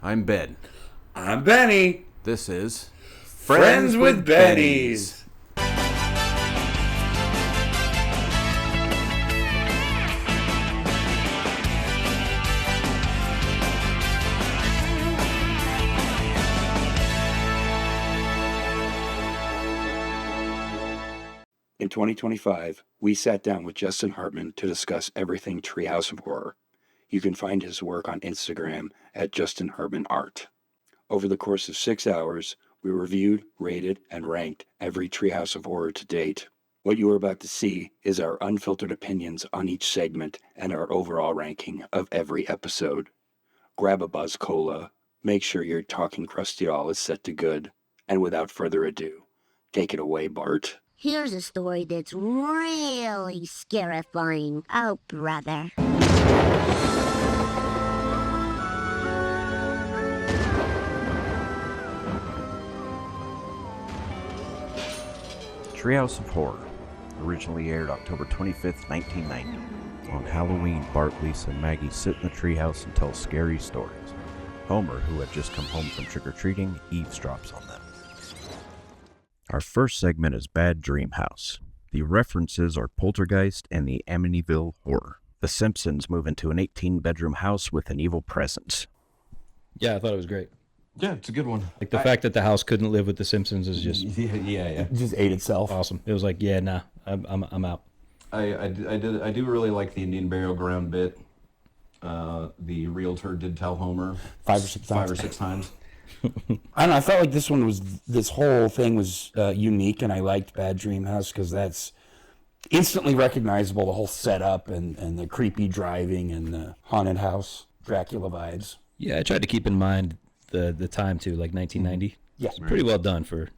I'm Ben. I'm Benny. This is Friends with Bennies. In 2025, we sat down with Justin Hartman to discuss everything Treehouse of Horror. You can find his work on Instagram at Justin Hartman Art. Over the course of 6 hours, we reviewed, rated, and ranked every Treehouse of Horror to date. What you are about to see is our unfiltered opinions on each segment and our overall ranking of every episode. Grab a Buzz Cola, make sure your talking crusty doll is set to good, and without further ado, take it away, Bart. Here's a story that's really scarifying. Oh, brother. Treehouse of Horror originally aired October 25th, 1990. On Halloween, Bart, Lisa, and Maggie sit in the treehouse and tell scary stories. Homer, who had just come home from trick-or-treating, eavesdrops on them. Our first segment is Bad Dream House. The references are Poltergeist and the Amityville Horror. The Simpsons move into an 18-bedroom house with an evil presence. Yeah, I thought it was great. Yeah, it's a good one. Like the fact that the house couldn't live with the Simpsons is just Yeah. It just ate itself. awesome. It was like, yeah, nah, I'm out. I do really like the Indian burial ground bit. The realtor did tell Homer Five or six times. I don't know. I felt like this whole thing was unique, and I liked Bad Dream House because that's instantly recognizable. The whole setup and the creepy driving and the haunted house, Dracula vibes. Yeah, I tried to keep in mind the time too, like 1990. Yeah, Pretty well done for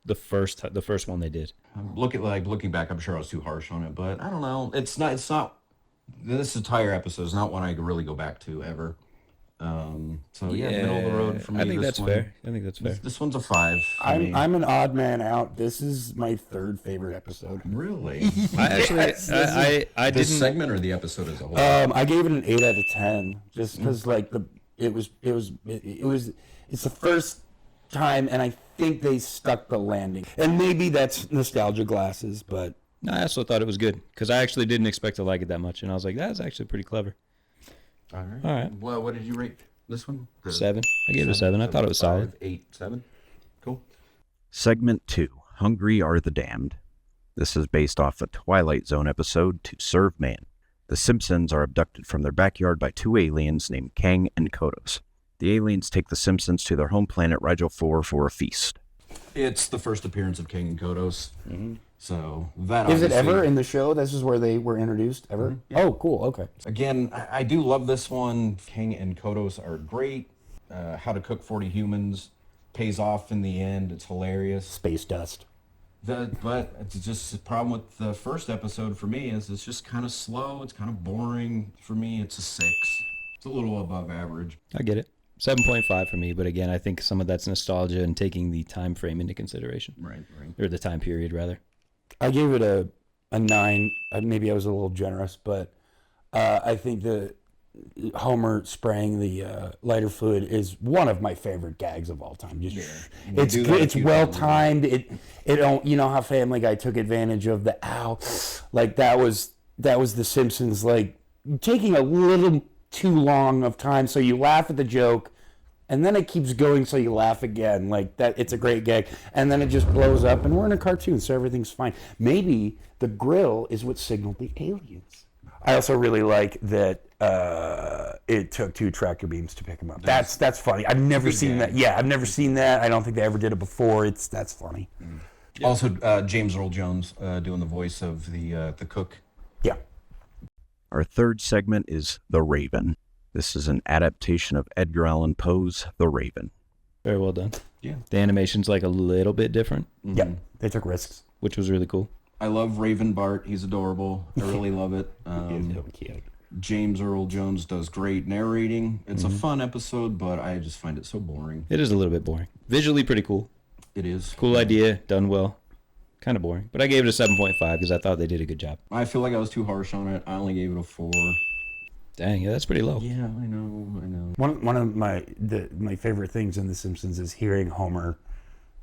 the first one they did. Looking back, I'm sure I was too harsh on it, but I don't know. It's not. This entire episode is not one I really go back to ever. So yeah, middle of the road for me. I think that's fair. This one's a 5. I'm an odd man out. This is my third favorite episode. Really? I actually, Yes, I This didn't. segment or the episode as a whole? I gave it an 8 out of 10, just because it's the first time, and I think they stuck the landing. And maybe that's nostalgia glasses, but No, I also thought it was good because I actually didn't expect to like it that much, and I was like, that's actually pretty clever. All right. All right. Well, what did you rate this one? 7. I gave it a 7. I thought it was solid. 8, 7. Cool. Segment 2, Hungry Are the Damned. This is based off a Twilight Zone episode, To Serve Man. The Simpsons are abducted from their backyard by 2 aliens named Kang and Kodos. The aliens take the Simpsons to their home planet Rigel 4 for a feast. It's the first appearance of King and Kodos. Mm-hmm. So that is it obviously- ever in the show? This is where they were introduced, ever? Mhm, yeah. Oh, cool, okay. Again, I do love this one. King and Kodos are great. How to Cook 40 Humans pays off in the end. It's hilarious. Space dust. But it's just the problem with the first episode for me is it's just kind of slow. It's kind of boring. For me, it's a 6. It's a little above average. I get it. 7.5 for me, but again, I think some of that's nostalgia and taking the time frame into consideration. Right. Or the time period, rather. I gave it a 9. Maybe I was a little generous, but I think the Homer spraying the lighter fluid is one of my favorite gags of all time. Just, it's do good. that It's a few well times. timed. It don't, you know how Family Guy took advantage of the ow, like that was the Simpsons, like taking a little too long of time, so you laugh at the joke. And then it keeps going, so you laugh again. Like that, it's a great gag. And then it just blows up, and we're in a cartoon, so everything's fine. Maybe the grill is what signaled the aliens. I also really like that it took 2 tractor beams to pick him up. That's funny. I've never seen that. Yeah, I've never seen that. I don't think they ever did it before. That's funny. Yeah. Also, James Earl Jones doing the voice of the cook. Yeah. Our third segment is The Raven. This is an adaptation of Edgar Allan Poe's The Raven. Very well done. Yeah. The animation's like a little bit different, Yeah, they took risks. which was really cool. I love Raven Bart. He's adorable. I really love it. James Earl Jones does great narrating. It's a fun episode, but I just find it so boring. It is a little bit boring. Visually pretty cool. It is. Cool idea, done well. Kind of boring. But I gave it a 7.5 because I thought they did a good job. I feel like I was too harsh on it. I only gave it a 4. Dang, yeah, that's pretty low. Yeah, I know. One of my favorite things in The Simpsons is hearing Homer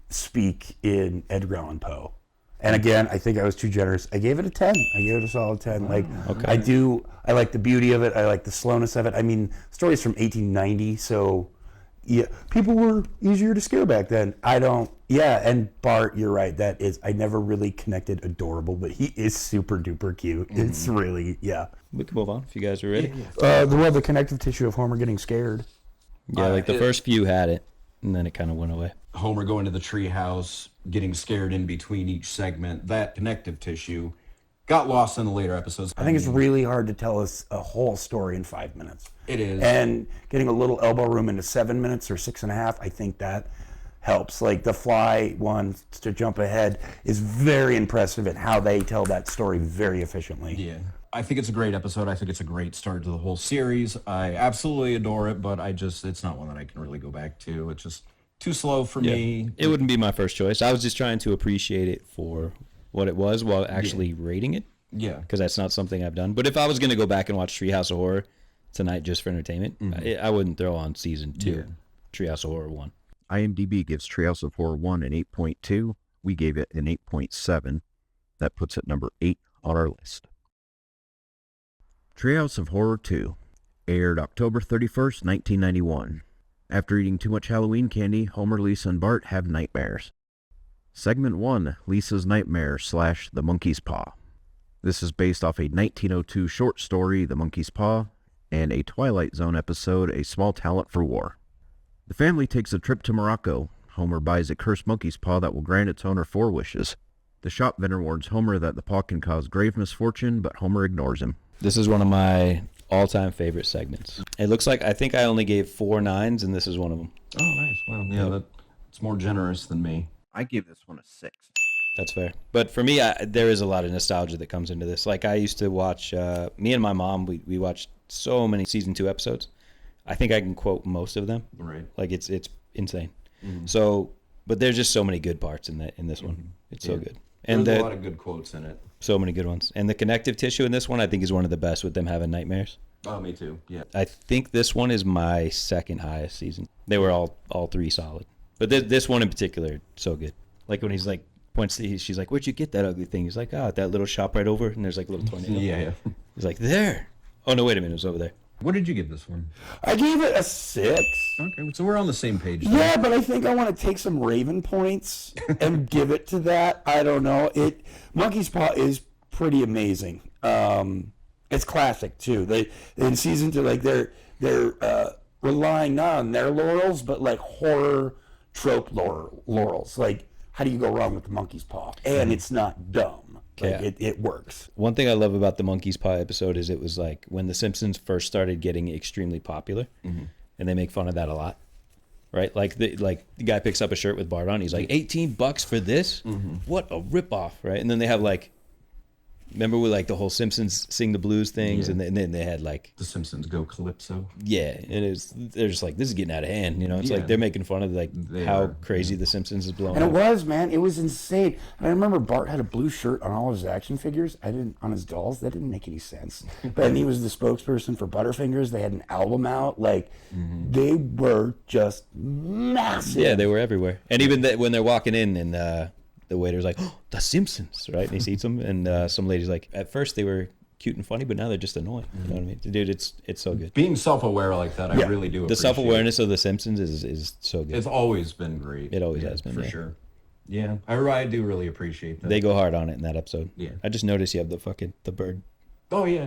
speak in Edgar Allan Poe. And again, I think I was too generous. I gave it a 10. I gave it a solid 10. Like, Okay. I like the beauty of it. I like the slowness of it. I mean, story's from 1890, so yeah, people were easier to scare back then. And Bart, you're right. I never really connected adorable, but he is super duper cute. It's really, yeah. We can move on if you guys are ready. The connective tissue of Homer getting scared. Yeah, like the first few had it, and then it kind of went away. Homer going to the treehouse, getting scared in between each segment, that connective tissue got lost in the later episodes. I think it's really hard to tell us a whole story in 5 minutes. It is. And getting a little elbow room into 7 minutes or 6.5, I think that helps. Like the Fly one, to jump ahead, is very impressive at how they tell that story very efficiently. Yeah. I think it's a great episode. I think it's a great start to the whole series. I absolutely adore it, but it's not one that I can really go back to. It's just too slow for me. It wouldn't be my first choice. I was just trying to appreciate it for what it was while actually rating it. Yeah. Because that's not something I've done. But if I was going to go back and watch Treehouse of Horror tonight just for entertainment, I wouldn't throw on season 2, Treehouse of Horror 1. IMDb gives Treehouse of Horror 1 an 8.2. We gave it an 8.7. That puts it number 8 on our list. Treehouse of Horror 2 aired October 31st, 1991. After eating too much Halloween candy, Homer, Lisa, and Bart have nightmares. Segment 1, Lisa's Nightmare / The Monkey's Paw. This is based off a 1902 short story, The Monkey's Paw, and a Twilight Zone episode, A Small Talent for War. The family takes a trip to Morocco. Homer buys a cursed monkey's paw that will grant its owner 4 wishes. The shop vendor warns Homer that the paw can cause grave misfortune, but Homer ignores him. This is one of my all-time favorite segments. It looks like I think I only gave 4 9s, and this is one of them. Oh, nice. Well, yeah, that's more generous than me. I gave this one a 6. That's fair. But for me, there is a lot of nostalgia that comes into this. Like I used to watch, me and my mom, we watched so many season 2 episodes. I think I can quote most of them. Right. Like it's insane. So, but there's just so many good parts in this one. It's so good. And There's a lot of good quotes in it. So many good ones. And the connective tissue in this one, I think, is one of the best with them having nightmares. Oh, me too. Yeah. I think this one is my second highest season. They were all 3 solid. But this one in particular, so good. Like when he's like, she's like, where'd you get that ugly thing? He's like, at that little shop right over. And there's like a little tornado. Yeah. He's like, there. Oh, no, wait a minute. It was over there. What did you give this one? I gave it a 6. Okay, so we're on the same page. Yeah, but I think I want to take some Raven points and give it to that. I don't know. Monkey's Paw is pretty amazing. It's classic too. They in season 2, like they're relying not on their laurels, but like horror trope laurels. Like, how do you go wrong with the Monkey's Paw? And it's not dumb. Like, it works. One thing I love about the Monkey's Paw episode is it was like when The Simpsons first started getting extremely popular, and they make fun of that a lot, right? Like the guy picks up a shirt with Bart on, he's like, $18 for this? What a ripoff, right? And then they have like, remember with like the whole Simpsons Sing the Blues things, and then they had like The Simpsons Go Calypso. Yeah, they're just like, this is getting out of hand, you know? It's like they're making fun of like how crazy The Simpsons is blowing And up. it was, man. It was insane. And I remember Bart had a blue shirt on all of his action figures. On his dolls. That didn't make any sense. But he was the spokesperson for Butterfingers. They had an album out. Like, they were just massive. Yeah, they were everywhere. And even when they're walking in and the waiter's like, oh, The Simpsons, right? And he sees them, and some lady's like, at first they were cute and funny, but now they're just annoying. You know what I mean? Dude, it's so good. Being self-aware like that, I really do appreciate. The self-awareness of The Simpsons is so good. It's always been great. It always has been, for sure. Yeah, I do really appreciate that. They go hard on it in that episode. Yeah. I just noticed you have the bird. Oh yeah.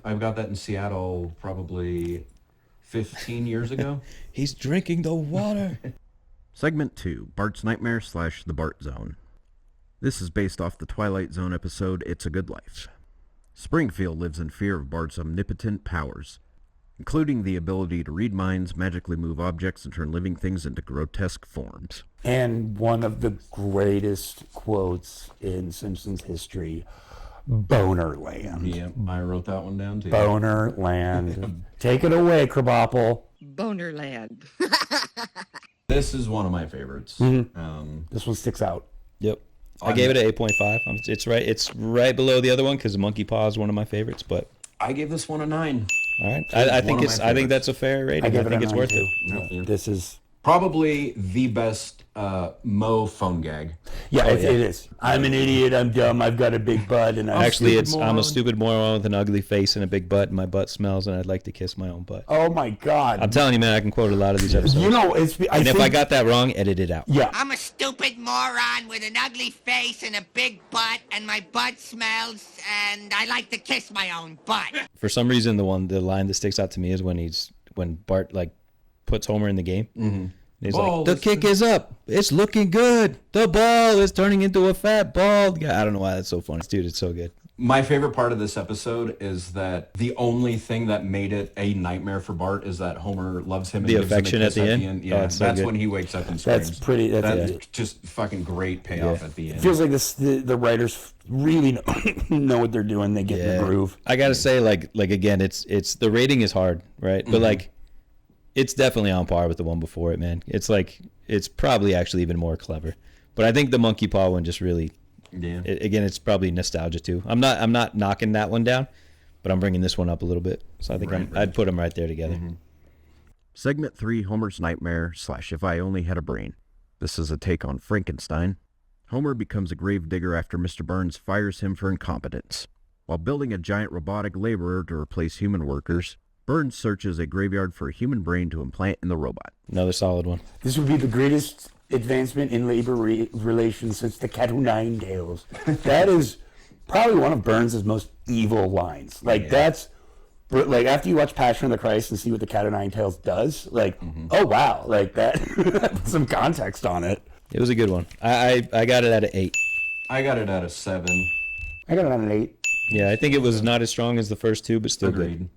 I've got that in Seattle probably 15 years ago. He's drinking the water. Segment 2, Bart's Nightmare / The Bart Zone. This is based off the Twilight Zone episode, It's a Good Life. Springfield lives in fear of Bart's omnipotent powers, including the ability to read minds, magically move objects, and turn living things into grotesque forms. And one of the greatest quotes in Simpsons history, Bonerland. Yeah, I wrote that one down too. Bonerland. Take it away, Krabappel. Bonerland. This is one of my favorites. This one sticks out. Yep. I gave it an 8.5. It's right below the other one because Monkey Paw is one of my favorites. But I gave this one a 9. All right. I think one of my I think that's a fair rating. I I give it think a it's 9 worth too. it. Yeah, this is Probably the best Mo phone gag. it is. I'm an idiot. I'm dumb. I've got a big butt, and I'm Actually, stupid it's I'm moron. a stupid moron with an ugly face and a big butt, and my butt smells, and I'd like to kiss my own butt. Oh my God! I'm telling you, man, I can quote a lot of these episodes. You know, it's. and if I got that wrong, edit it out. yeah, I'm a stupid moron with an ugly face and a big butt, and my butt smells, and I like to kiss my own butt. For some reason, the line that sticks out to me is when Bart like puts Homer in the game. Mm-hmm. He's Ball, like, the kick is up. It's looking good. The ball is turning into a fat bald guy. I don't know why that's so funny. Dude, it's so good. My favorite part of this episode is that the only thing that made it a nightmare for Bart is that Homer loves him and The gives him a affection at kiss the end? Yeah, Oh, it's so that's good. when he wakes up and screams. that's pretty. That's That's just fucking great payoff at the It end. feels like the writers really know what they're doing. They get in the groove. I gotta say, like again, it's the rating is hard, right? But like, it's definitely on par with the one before it, man. It's probably actually even more clever. But I think the monkey paw one just really, again, it's probably nostalgia too. I'm not knocking that one down, but I'm bringing this one up a little bit. So I think I'd put them right there together. Segment 3, Homer's Nightmare / If I Only Had a Brain. This is a take on Frankenstein. Homer becomes a gravedigger after Mr. Burns fires him for incompetence. While building a giant robotic laborer to replace human workers, Burns searches a graveyard for a human brain to implant in the robot. Another solid one. This would be the greatest advancement in labor relations since the Cat O' Nine Tails. That is probably one of Burns' most evil lines. Like that's like after you watch Passion of the Christ and see what the Cat O' Nine Tails does, like oh wow, like that some context on it. It was a good one. I got it at an 8. I got it at a 7. I got it on an 8. Yeah, I think it was not as strong as the first two, but still Agreed. good.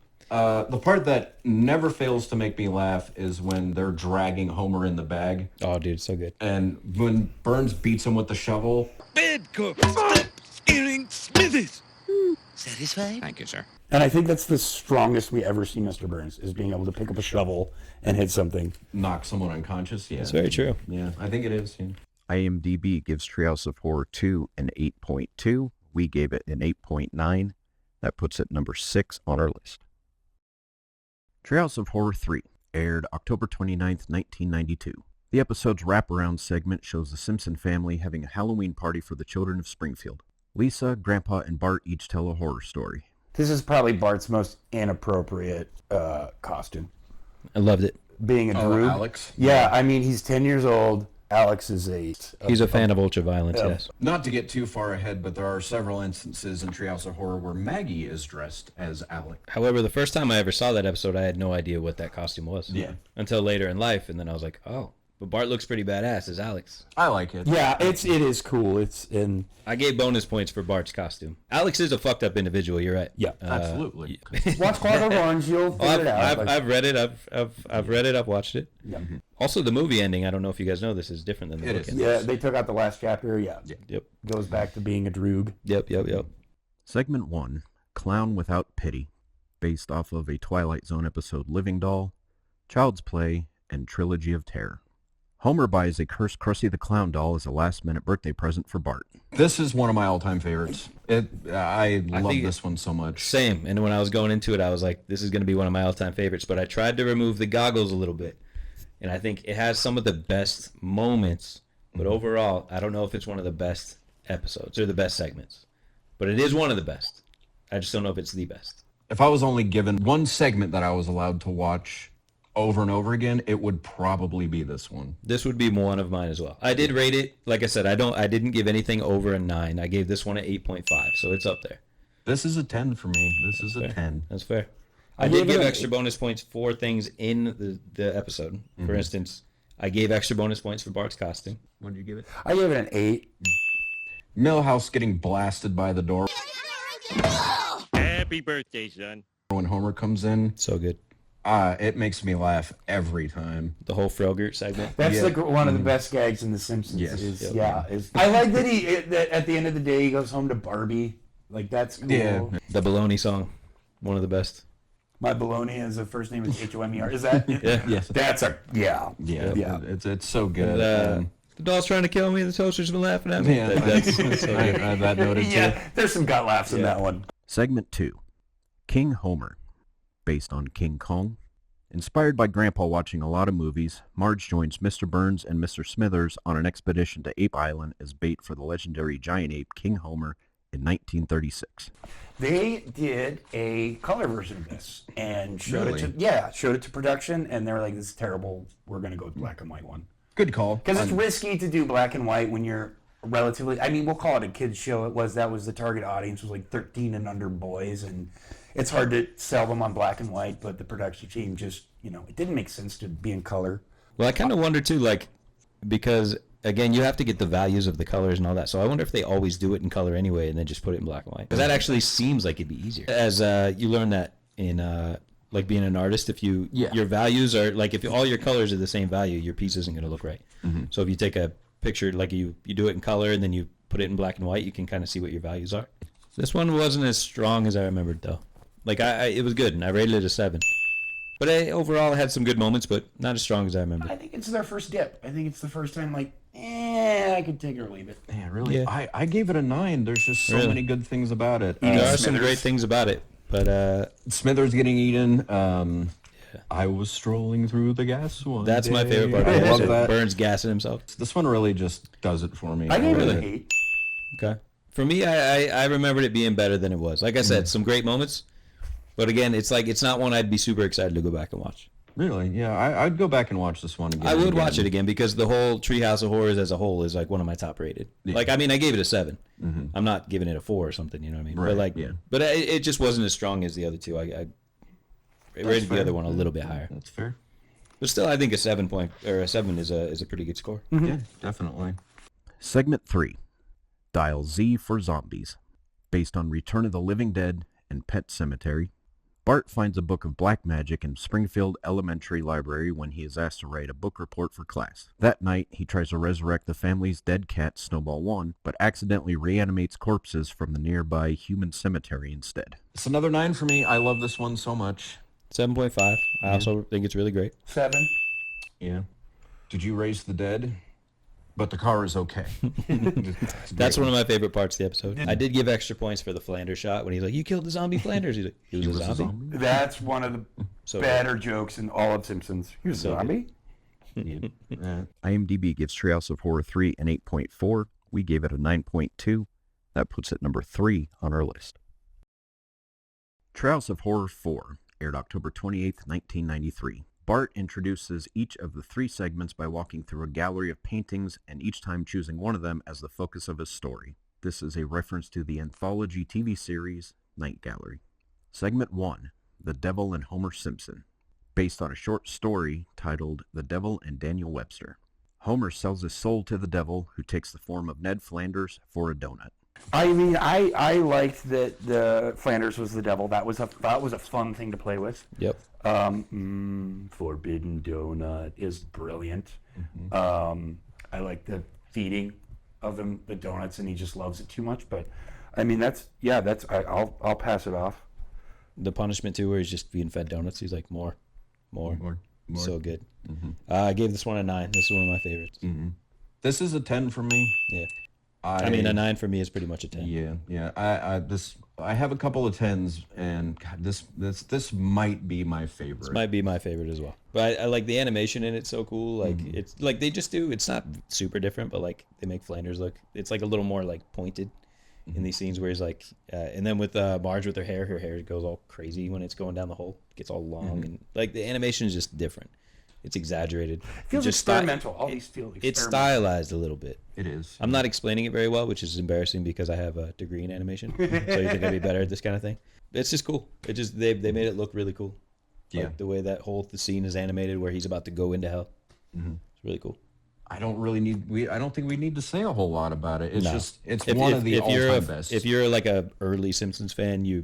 The part that never fails to make me laugh is when they're dragging Homer in the bag, Oh, dude, so good. and when Burns beats him with the shovel. Bed cook, stop scaring Smithers. Satisfied? Thank you, sir. And I think that's the strongest we ever see Mr. Burns is being able to pick up a shovel and hit something. Knock someone unconscious. Yeah, That's very true. Yeah, I think it is. Yeah. IMDb gives Treehouse of Horror 2 an 8.2. We gave it an 8.9. That puts it number 6 on our list. Treehouse of Horror 3 aired October 29th, 1992. The episode's wraparound segment shows the Simpson family having a Halloween party for the children of Springfield. Lisa, Grandpa, and Bart each tell a horror story. This is probably Bart's most inappropriate costume. I loved it. Being a droog. Alex? Yeah, I mean, he's 10 years old. Alex is 8. He's a fan of ultraviolence, yes. Not to get too far ahead, but there are several instances in Treehouse of Horror where Maggie is dressed as Alex. However, the first time I ever saw that episode, I had no idea what that costume was. Yeah. Until later in life, and then I was like, oh, but Bart looks pretty badass as Alex. I like it. Yeah, it is cool. It's in. I gave bonus points for Bart's costume. Alex is a fucked up individual. You're right. Yeah, Absolutely. watch Clockwork Orange. You'll figure it out. I've read it. I've read it. I've watched it. Yeah. Also, the movie ending. I don't know if you guys know this is different than the It book is. ending. Yeah, they took out the last chapter. Yeah. Yep. Goes back to being a droog. Yep. Segment 1, Clown Without Pity, based off of a Twilight Zone episode Living Doll, Child's Play, and Trilogy of Terror. Homer buys a cursed Krusty the Clown doll as a last-minute birthday present for Bart. This is one of my all-time favorites. I love think this one so much. Same. And when I was going into it, I was like, this is going to be one of my all-time favorites. But I tried to remove the goggles a little bit. And I think it has some of the best moments. But overall, I don't know if it's one of the best episodes or the best segments. But it is one of the best. I just don't know if it's the best. If I was only given one segment that I was allowed to watch over and over again, it would probably be this one. This would be one of mine as well. I did rate it. Like I said, I didn't give anything over a 9. I gave this one an 8.5. So it's up there. This is a 10 for me. This is a 10. That's fair. I I did gave it give an extra bonus points for things in the episode. For instance, I gave extra bonus points for Bart's costume. What did you give it? I gave it an 8. Millhouse getting blasted by the door Happy birthday, son. when Homer comes in. So good. It makes me laugh every time. The whole Frogurt segment. That's like one of the best gags in The Simpsons. Yes. I like that that at the end of the day he goes home to Barbie. Like that's cool. Yeah. The Baloney song. One of the best. My baloney is the first name is Homer. Is that? Yeah. Yes. That's a yeah. Yeah. It's so good. The doll's trying to kill me. The toaster's been laughing at me. Yeah. That's so I good. had that noted too. Yeah, there's some gut laughs in that one. Segment 2, King Homer, based on King Kong. Inspired by Grandpa watching a lot of movies, Marge joins Mr. Burns and Mr. Smithers on an expedition to Ape Island as bait for the legendary giant ape King Homer in 1936. They did a color version of this and showed Really? showed it to production, and they were like, "This is terrible. We're gonna go with black and white one." Good call. Because it's risky to do black and white when you're relatively. I mean, we'll call it a kids show. That was the target audience was like 13 and under boys, and it's hard to sell them on black and white. But the production team just, it didn't make sense to be in color. Well, I kind of wonder too, like, because again, you have to get the values of the colors and all that. So I wonder if they always do it in color anyway, and then just put it in black and white. Because that actually seems like it'd be easier. As you learn that in like being an artist, if your values are like if all your colors are the same value, your piece isn't going to look right. Mm-hmm. So if you take a picture, like you do it in color and then you put it in black and white, you can kind of see what your values are. This one wasn't as strong as I remembered though. Like it was good, and I rated it a 7. But overall, it had some good moments, but not as strong as I remember. I think it's their first dip. I think it's the first time, like, I could take it or leave it. Yeah, really. Yeah. I gave it a 9. There's just so many good things about it. There are some great things about it, but Smithers getting eaten. I was strolling through the gas one. that's my favorite part. I love that. Burns gassing himself. This one really just does it for me. I gave it an 8. Okay. For me, I remembered it being better than it was. Like I said, some great moments. But again, it's not one I'd be super excited to go back and watch. Really? Yeah, I'd go back and watch this one again. I would watch it again because the whole Treehouse of Horrors as a whole is like one of my top rated. Yeah. Like, I mean, I gave it a 7. Mm-hmm. I'm not giving it a 4 or something, you know what I mean? Right, But like, yeah. but it just wasn't as strong as the other two. I rated the other one a little bit higher. That's fair. But still, I think a 7 is a pretty good score. Mm-hmm. Yeah, definitely. Segment 3, Dial Z for Zombies, based on Return of the Living Dead and Pet Cemetery. Bart finds a book of black magic in Springfield Elementary Library when he is asked to write a book report for class. That night, he tries to resurrect the family's dead cat, Snowball 1, but accidentally reanimates corpses from the nearby human cemetery instead. It's another 9 for me. I love this one so much. 7.5. I also think it's really great. 7. Yeah. Did you raise the dead? But the car is okay. That's one of my favorite parts of the episode. I did give extra points for the Flanders shot when he's like, "You killed the zombie Flanders." He's like, "He was a zombie." That's one of the So better jokes in all of Simpsons. He was a So zombie. IMDb gives Treehouse of Horror 3 an 8.4. We gave it a 9.2. That puts it number 3 on our list. Treehouse of Horror 4 aired October 28th, 1993. Bart introduces each of the 3 segments by walking through a gallery of paintings and each time choosing one of them as the focus of his story. This is a reference to the anthology TV series Night Gallery. Segment 1, The Devil and Homer Simpson, based on a short story titled The Devil and Daniel Webster. Homer sells his soul to the devil, who takes the form of Ned Flanders, for a donut. I mean, I liked that the Flanders was the devil. That was a fun thing to play with. Yep. Forbidden Donut is brilliant. Mm-hmm. I like the feeding of him the donuts, and he just loves it too much. But I mean, I'll pass it off. The punishment too, where he's just being fed donuts. He's like, more. So good. Mm-hmm. I gave this one a 9. This is one of my favorites. Mm-hmm. This is a 10 for me. Yeah. I mean, a 9 for me is pretty much a 10. Yeah. I have a couple of 10s, and God, this might be my favorite. This might be my favorite as well. But I like the animation in it. So cool. Like it's like they just do. It's not super different, but like they make Flanders look. It's like a little more like pointed in these scenes where he's like, and then with Marge with her hair goes all crazy when it's going down the hole. It gets all long and like the animation is just different. It's exaggerated. It feels just experimental. All these feel experimental. It's stylized a little bit. It is. I'm not explaining it very well, which is embarrassing because I have a degree in animation. So you think I'd be better at this kind of thing? It's just cool. It just they made it look really cool. Yeah. Like the way that the scene is animated, where he's about to go into hell. Mm-hmm. It's really cool. I don't think we need to say a whole lot about it. It's just it's if, one if, of the if you're all-time best. If you're like a early Simpsons fan, you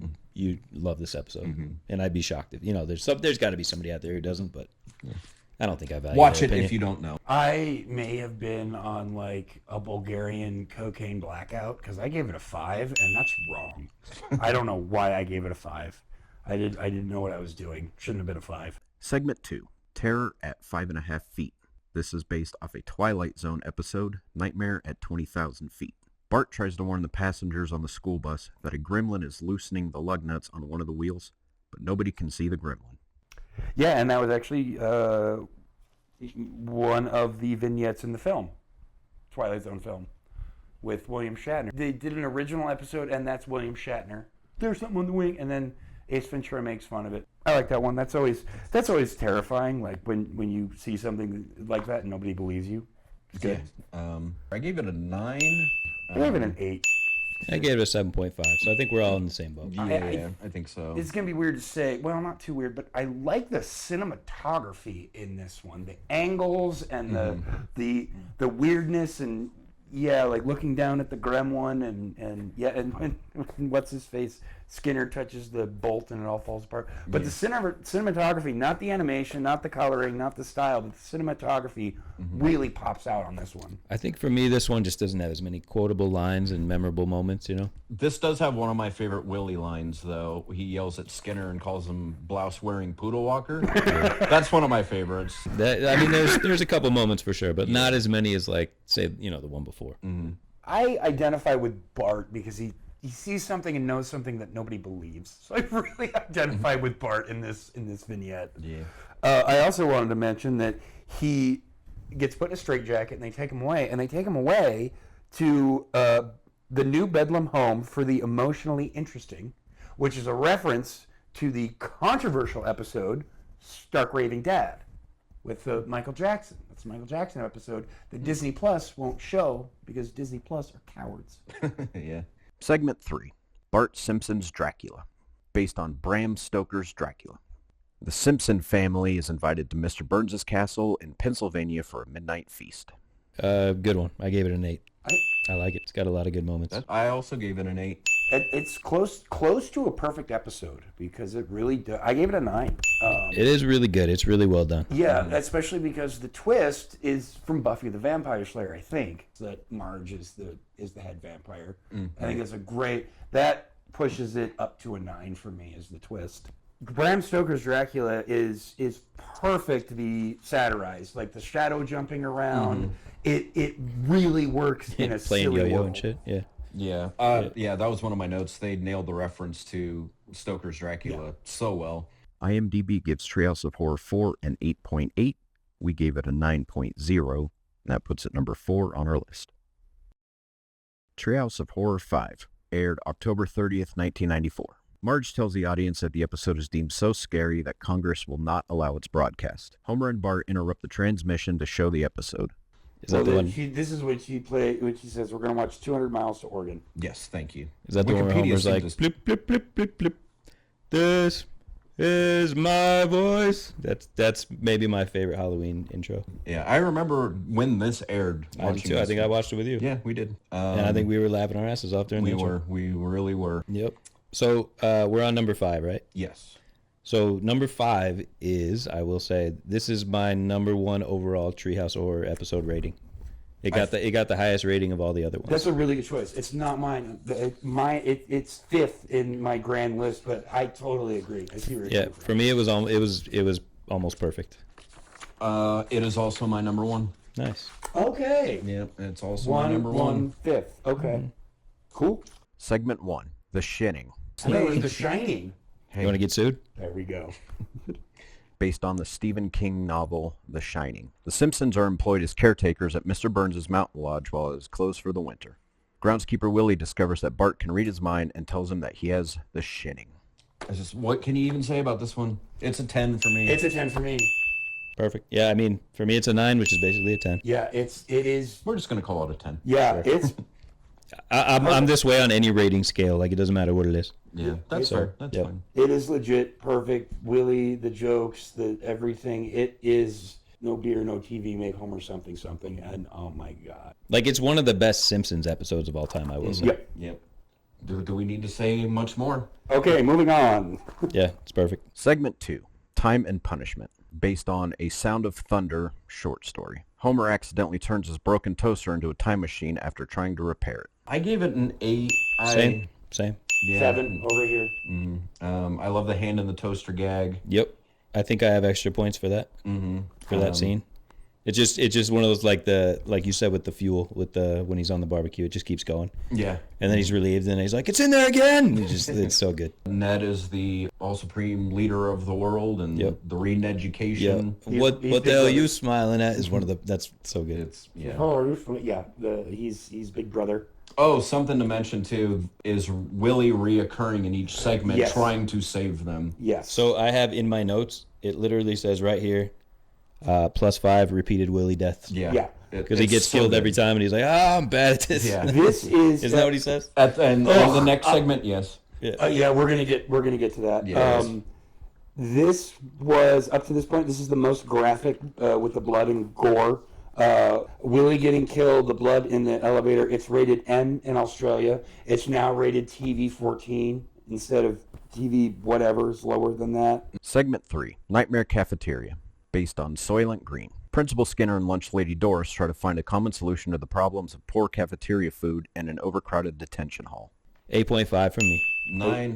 love this episode, and I'd be shocked if there's got to be somebody out there who doesn't, but. Yeah. I don't think I value Watch their it opinion. if you don't know. I may have been on like a Bulgarian cocaine blackout because I gave it a 5, and that's wrong. I don't know why I gave it a 5. I didn't know what I was doing. Shouldn't have been a 5. Segment 2, Terror at 5.5 Feet. This is based off a Twilight Zone episode, Nightmare at 20,000 Feet. Bart tries to warn the passengers on the school bus that a gremlin is loosening the lug nuts on one of the wheels. but nobody can see the gremlin. Yeah, and that was actually one of the vignettes in the film, Twilight Zone film, with William Shatner. They did an original episode, and that's William Shatner. There's something on the wing, and then Ace Ventura makes fun of it. I like that one. That's always terrifying. Like when you see something like that and nobody believes you. It's good. Yeah. I gave it a 9. I gave it an 8. I gave it a 7.5, so I think we're all in the same boat. Yeah, I think so. It's gonna be weird to say. Well, not too weird, but I like the cinematography in this one. The angles and the weirdness and like looking down at the gremlin and when what's his face Skinner touches the bolt and it all falls apart. But the cinematography, not the animation, not the coloring, not the style, but the cinematography really pops out on this one. I think for me, this one just doesn't have as many quotable lines and memorable moments, you know? This does have one of my favorite Willie lines, though. He yells at Skinner and calls him blouse-wearing poodle walker. That's one of my favorites. I mean, there's a couple moments for sure, but not as many as, like, say, you know, the one before. I identify with Bart because he sees something and knows something that nobody believes. So I really identify with Bart in this vignette. Yeah. I also wanted to mention that he gets put in a straitjacket and they take him away, to the New Bedlam home for the emotionally interesting, which is a reference to the controversial episode Stark Raving Dad with Michael Jackson. That's a Michael Jackson episode that Disney Plus won't show because Disney Plus are cowards. Yeah. Segment 3, Bart Simpson's Dracula, based on Bram Stoker's Dracula. The Simpson family is invited to Mr. Burns' castle in Pennsylvania for a midnight feast. Good one. I gave it an 8. I like it. It's got a lot of good moments. I also gave it an 8. It's close to a perfect episode because it really does. I gave it a 9. It is really good. It's really well done. Yeah, especially because the twist is from Buffy the Vampire Slayer, I think. That Marge is the head vampire. I think that's that pushes it up to a 9 for me as the twist. Bram Stoker's Dracula is perfect to be satirized, like the shadow jumping around. It really works in a playing silly yo-yo world. and shit. Yeah. Yeah. Yeah, that was one of my notes. They nailed the reference to Stoker's Dracula so well. IMDb gives Treehouse of Horror 4 an 8.8. We gave it a 9.0, and that puts it number 4 on our list. Treehouse of Horror 5 aired October 30th, 1994. Marge tells the audience that the episode is deemed so scary that Congress will not allow its broadcast. Homer and Bart interrupt the transmission to show the episode. Is that the one? This is when she says we're going to watch 200 Miles to Oregon. Yes, thank you. Is that the one where Homer's like, blip, blip, blip, blip, blip. This is my voice. That's maybe my favorite Halloween intro. Yeah, I remember when this aired. I do too. I think I watched it with you. Yeah, we did. And I think we were laughing our asses off during the intro. We really were. Yep. So we're on number 5, right? Yes. So number 5 is, I will say, this is my number 1 overall Treehouse of Horror episode rating. It got the highest rating of all the other ones. That's a really good choice. It's not mine. It's 5th in my grand list, but I totally agree. I see where you're coming from. For me it was almost perfect. It is also my number 1. Nice. Okay. Yeah, it's also my number 1. 1/5. Okay. Cool. Segment 1, The Shinning, I thought it was The Shining. You want to get sued? There we go. based on the Stephen King novel The Shining. The Simpsons are employed as caretakers at Mr. Burns' mountain lodge while it is closed for the winter. Groundskeeper Willie discovers that Bart can read his mind and tells him that he has the shinning. What can you even say about this one? It's a 10 for me. It's a 10 for me. Perfect. Yeah, I mean, for me it's a 9, which is basically a 10. Yeah, it is. We're just going to call it a 10. Yeah, Sure. it's. I'm this way on any rating scale. Like, it doesn't matter what it is. Yeah, that's fair. That's yeah. fine. It is legit perfect. Willie, the jokes, the everything. It is no beer, no TV, make Homer something, and oh my god. Like, it's one of the best Simpsons episodes of all time, I will say. Yep. Yep. Do we need to say much more? Okay, moving on. Yeah, it's perfect. Segment 2, Time and Punishment, based on a Sound of Thunder short story. Homer accidentally turns his broken toaster into a time machine after trying to repair it. I gave it an 8. Same. Yeah. 7 over here. I love the hand in the toaster gag. Yep. I think I have extra points for that. Mm-hmm. For that scene. It's just one of those like you said with the fuel when he's on the barbecue, it just keeps going. Yeah. And then he's relieved, and he's like, "It's in there again." It's so good. Ned is the all supreme leader of the world, and the Reed education. What the hell are you smiling at? Is one of the that's so good. It's He's Big Brother. Oh, something to mention too is Willie reoccurring in each segment, Yes. trying to save them. Yes. So I have in my notes, it literally says right here, +5 repeated Willie deaths. Yeah. Because he gets killed every time, and he's like, I'm bad at this. Yeah. This is. Isn't that what he says? And the next segment, yes. Yeah, we're gonna get to that. Yes. This was up to this point. This is the most graphic with the blood and gore. Willie getting killed, the blood in the elevator. It's rated M in Australia. It's now rated TV 14 instead of TV whatever is lower than that. Segment 3, Nightmare Cafeteria, based on Soylent Green. Principal Skinner and Lunch Lady Doris try to find a common solution to the problems of poor cafeteria food and an overcrowded detention hall. 8.5 from me. 9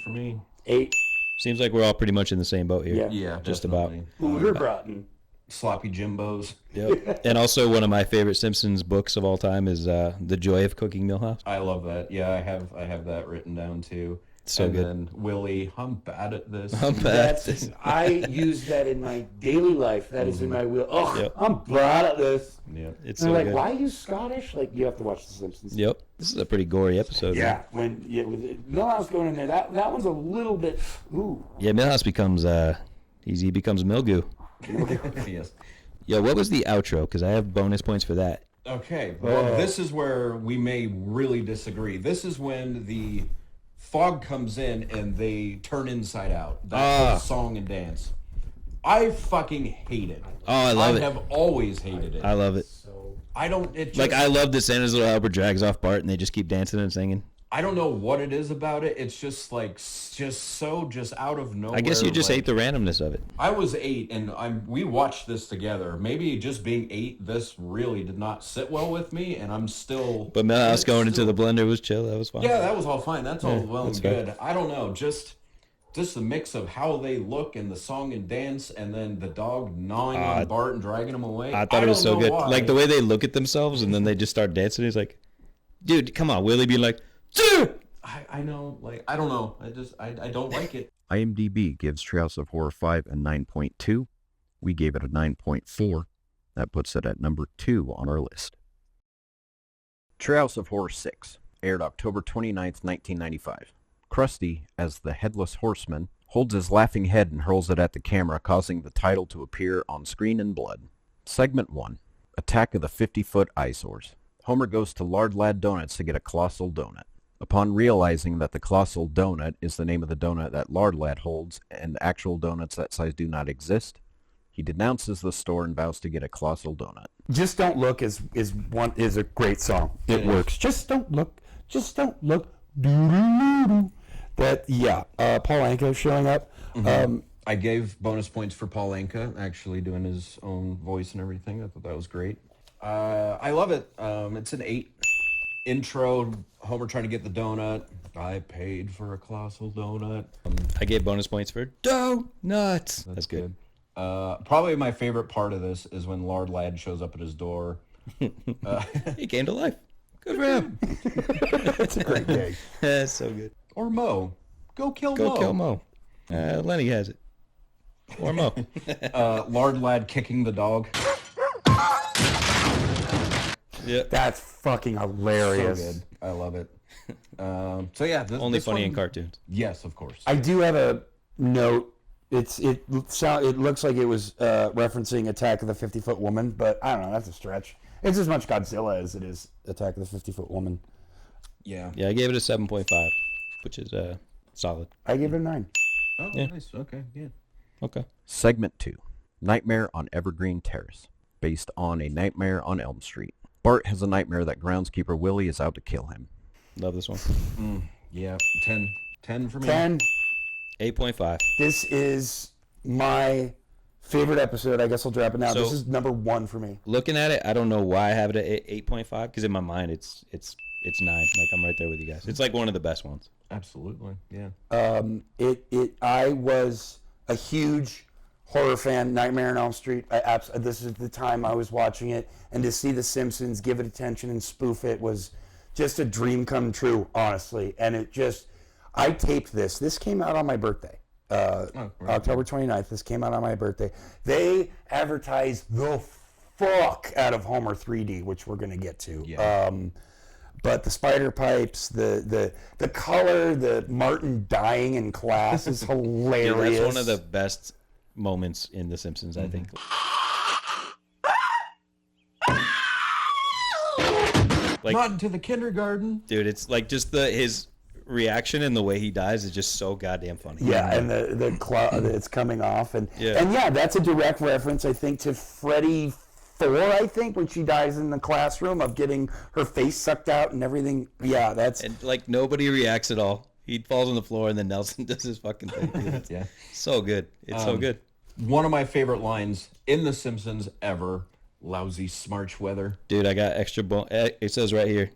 for me. 8. Seems like we're all pretty much in the same boat here. Yeah. Yeah, Just definitely. Uberbraten. Sloppy Jimbos. Yep. And also one of my favorite Simpsons books of all time is The Joy of Cooking Millhouse. I love that. Yeah, I have that written down too. So and good. then Willie, I'm bad at this. I'm bad. I use that in my daily life. That is in my wheel. Oh, Yep. I'm bad at this. Yeah. It's And so they're like, good. why are you Scottish? Like, you have to watch The Simpsons. Yep. This is a pretty gory episode. Yeah, with Millhouse going in there, that one's a little bit. Ooh. Yeah, Millhouse becomes he becomes Mildew. Yes. Yeah, what was the outro? Because I have bonus points for that. Okay. Well, this is where we may really disagree. This is when the fog comes in and they turn inside out. That whole song and dance. I fucking hate it. Oh, I love it. I have always hated it. I love it. I don't. It just, Like, I love that Santa's little helper drags off Bart and they just keep dancing and singing. I don't know what it is about it. It's just like so out of nowhere. I guess you just hate the randomness of it. I was 8 and we watched this together. Maybe just being 8, this really did not sit well with me, and I'm still. But Millhouse going into the blender was chill. That was fine. Yeah, that was all fine. That's all well and that's good. fair. I don't know, just the mix of how they look and the song and dance, and then the dog gnawing on Bart and dragging him away. I thought it was so don't know good. why. Like the way they look at themselves and then they just start dancing. He's like, dude, come on. Willie being like, dude. I know, like, I don't know. I don't like it. IMDb gives Treehouse of Horror 5 a 9.2. We gave it a 9.4. That puts it at number 2 on our list. Treehouse of Horror 6 aired October 29th, 1995. Krusty, as the Headless Horseman, holds his laughing head and hurls it at the camera, causing the title to appear on screen in blood. Segment 1, Attack of the 50-Foot Eyesores. Homer goes to Lard Lad Donuts to get a colossal donut. Upon realizing that the colossal donut is the name of the donut that Lard Lad holds and actual donuts that size do not exist, he denounces the store and vows to get a colossal donut. Just Don't Look is a great song. It works. Just don't look. Just don't look. Doo-doo-doo-doo. But yeah, Paul Anka showing up. I gave bonus points for Paul Anka actually doing his own voice and everything. I thought that was great. I love it. It's an 8. Intro, Homer trying to get the donut. I paid for a colossal donut. I gave bonus points for donuts. That's good. Probably my favorite part of this is when Lard Lad shows up at his door. He came to life. Good for him. It's a great gag. That's so good. Or Mo. Go kill Go Mo. kill Mo. Lenny has it. Or Mo. Lard Lad kicking the dog. Yeah. That's fucking hilarious. So good. I love it. So yeah. Only this funny one- in cartoons. Yes, of course. I do have a note. It looks like it was referencing Attack of the 50-Foot Woman, but I don't know. That's a stretch. It's as much Godzilla as it is Attack of the 50-Foot Woman. Yeah. Yeah, I gave it a 7.5, which is solid. I give it a 9. Oh, Yeah. nice. Okay, yeah. Okay. Segment 2, Nightmare on Evergreen Terrace, based on A Nightmare on Elm Street. Bart has a nightmare that groundskeeper Willie is out to kill him. Love this one. Yeah. 10. 10 for me. 10. 8.5. This is my favorite episode. I guess I'll drop it now. So- This is number 1 for me. Looking at it, I don't know why I have it at 8.5, because in my mind it's 9. Like, I'm right there with you guys. It's like one of the best ones. Absolutely. Yeah. I was a huge horror fan, Nightmare on Elm Street. This is the time I was watching it, and to see The Simpsons give it attention and spoof it was just a dream come true, honestly. And it just, I taped this. This came out on my birthday, October 29th. This came out on my birthday. They advertised the fuck out of Homer 3D, which we're gonna get to. Yeah. But the spider pipes, the color, the Martin dying in class is hilarious. Dude, that's one of the best moments in The Simpsons, I think. Like, Not into the kindergarten. dude, it's like just his reaction and the way he dies is just so goddamn funny. Yeah, and the cloud it's coming off, and Yeah. that's a direct reference, I think, to Freddy 4, I think, when she dies in the classroom of getting her face sucked out and everything. Yeah, that's And like nobody reacts at all. He falls on the floor and then Nelson does his fucking thing. Dude. It's Yeah. so good. It's so good. One of my favorite lines in The Simpsons ever. Lousy smarch weather. Dude, I got extra it says right here,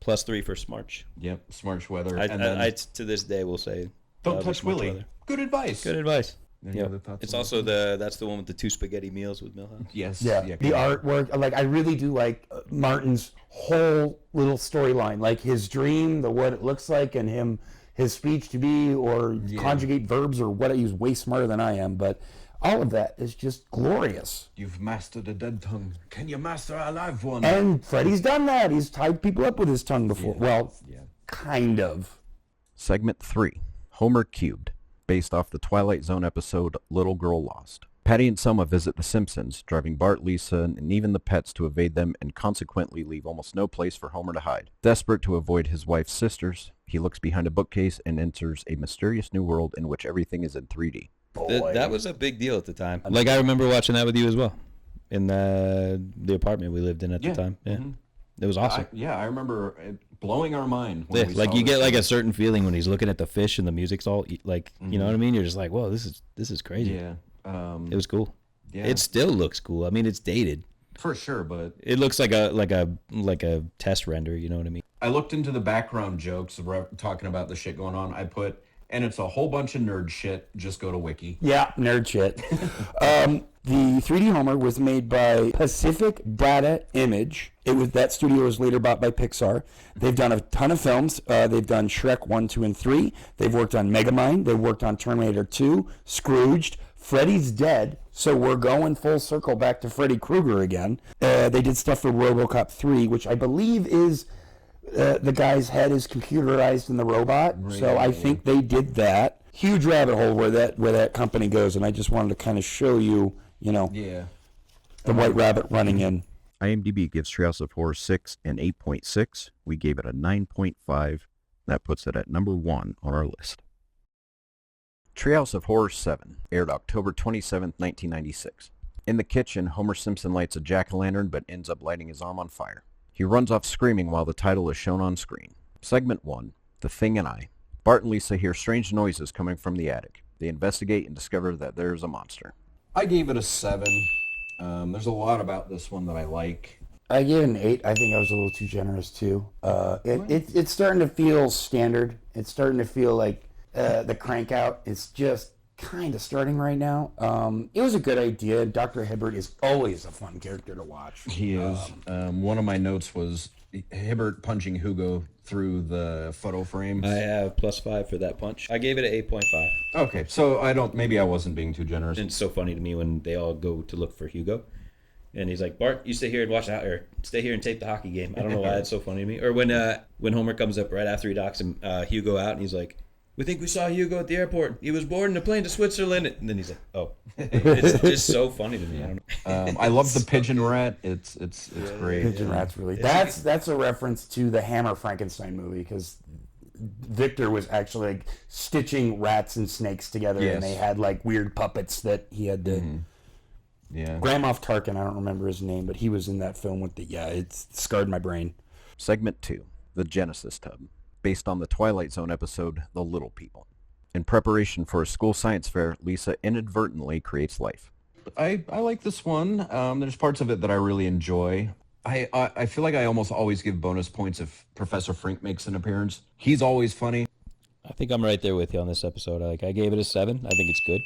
+3 for Smarch. Yep, smarch weather. I then to this day will say, don't lousy touch Smarch Willie. weather. Good advice. Good advice. Any Yeah. other thoughts It's on also that's the one with the 2 spaghetti meals with Milhouse. Yes. the artwork. Like, I really do like Martin's whole little storyline, like his dream, what it looks like, and his speech to be or conjugate verbs or what. He's way smarter than I am, but all of that is just glorious. You've mastered a dead tongue. Can you master a live one? And Freddy's done that. He's tied people up with his tongue before. Well, kind of. Segment 3, Homer Cubed, based off the Twilight Zone episode Little Girl Lost. Patty and Selma visit the Simpsons, driving Bart, Lisa, and even the pets to evade them and consequently leave almost no place for Homer to hide. Desperate to avoid his wife's sisters, he looks behind a bookcase and enters a mysterious new world in which everything is in 3D. That was a big deal at the time. Like, I remember watching that with you as well in the apartment we lived in at the time. Yeah. Mm-hmm. It was awesome. I remember it blowing our mind. When we Like, saw you this get like thing. a certain feeling when he's looking at the fish and the music's all like, you know what I mean? You're just like, whoa, this is crazy. Yeah. It was cool. Yeah. It still looks cool. I mean, it's dated. For sure, but It looks like a test render. You know what I mean? I looked into the background jokes talking about the shit going on. I put, and it's a whole bunch of nerd shit. Just go to Wiki. Yeah, nerd shit. The 3D Homer was made by Pacific Data Image. That studio was later bought by Pixar. They've done a ton of films. They've done Shrek 1, 2, and 3. They've worked on Megamind. They've worked on Terminator 2, Scrooged, Freddy's Dead. So we're going full circle back to Freddy Krueger again. They did stuff for RoboCop 3, which I believe is the guy's head is computerized in the robot. So I think they did that. Huge rabbit hole where that company goes, and I just wanted to kind of show you, Yeah. the White Rabbit running in. IMDb gives Treehouse of Horror 6 and 8.6. We gave it a 9.5. That puts it at number 1 on our list. Treehouse of Horror 7 aired October 27, 1996. In the kitchen, Homer Simpson lights a jack-o'-lantern but ends up lighting his arm on fire. He runs off screaming while the title is shown on screen. Segment 1, The Thing and I. Bart and Lisa hear strange noises coming from the attic. They investigate and discover that there's a monster. I gave it a 7. There's a lot about this one that I like. I gave it an 8. I think I was a little too generous too. It's starting to feel standard. It's starting to feel like the crank out is just kind of starting right now. It was a good idea. Dr. Hibbert is always a fun character to watch. He is. One of my notes was Hibbert punching Hugo through the photo frames. I have +5 for that punch. I gave it an 8.5. Okay, so maybe I wasn't being too generous. And it's so funny to me when they all go to look for Hugo. And he's like, Bart, you stay here and watch that, or stay here and tape the hockey game. I don't know why it's so funny to me. Or when Homer comes up right after he knocks him, Hugo out, and he's like, we think we saw Hugo at the airport. He was boarding a plane to Switzerland. And then he's like, oh. It's just so funny to me. I don't know. I love the pigeon rat. It's great. Pigeon Rat's really. That's a reference to the Hammer Frankenstein movie because Victor was actually like stitching rats and snakes together, Yes. and they had like weird puppets that he had to. Yeah. Grand Moff Tarkin, I don't remember his name, but he was in that film with it's scarred my brain. Segment 2, The Genesis Tub, based on the Twilight Zone episode The Little People. In preparation for a school science fair, Lisa inadvertently creates life. I like this one. There's parts of it that I really enjoy. I feel like I almost always give bonus points if Professor Frink makes an appearance. He's always funny. I think I'm right there with you on this episode. I gave it a 7. I think it's good.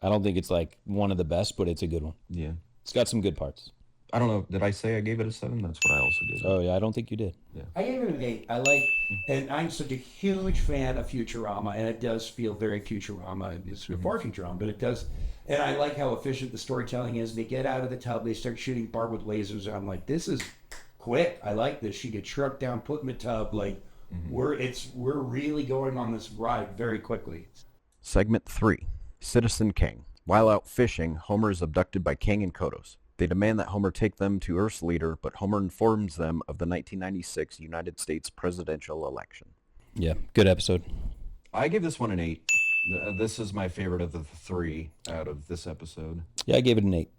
I don't think it's like one of the best, but it's a good one. Yeah. It's got some good parts. I don't know. Did I say I gave it a 7? That's what I also gave it. Oh yeah, I don't think you did. I gave it an 8. I like, and I'm such a huge fan of Futurama, and it does feel very Futurama. It's far Futurama, but it does. And I like how efficient the storytelling is. They get out of the tub, they start shooting Barb with lasers. I'm like, this is quick. I like this. She gets shrunk down, put in the tub. Like, we're really going on this ride very quickly. Segment 3, Citizen King. While out fishing, Homer is abducted by King and Kodos. They demand that Homer take them to Earth's leader, but Homer informs them of the 1996 United States presidential election. Yeah, good episode. I gave this one an 8. This is my favorite of the 3 out of this episode. Yeah, I gave it an 8.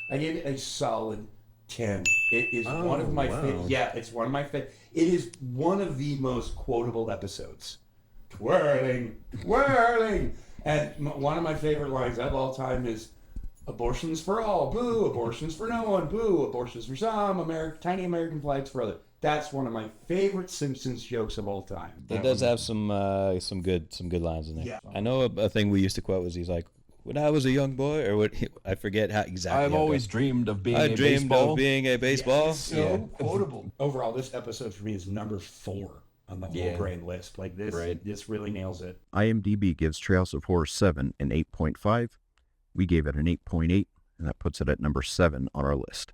I gave it a solid 10. It is one of my favorite. Yeah, it's one of my favorite. It is one of the most quotable episodes. Twirling, whirling. And one of my favorite lines of all time is, abortions for all, boo, abortions for no one, boo, abortions for some, tiny American flags for other. That's one of my favorite Simpsons jokes of all time. It does have some good lines in there. Yeah. I know a thing we used to quote was he's like, when I was a young boy, or what? I forget how exactly. I've always dreamed of being a baseball. I dreamed of being a baseball. So quotable. Overall, this episode for me is number 4 on the whole brain list. Like this, this really nails it. IMDb gives Treehouse of Horror 7 an 8.5. We gave it an 8.8, and that puts it at number 7 on our list.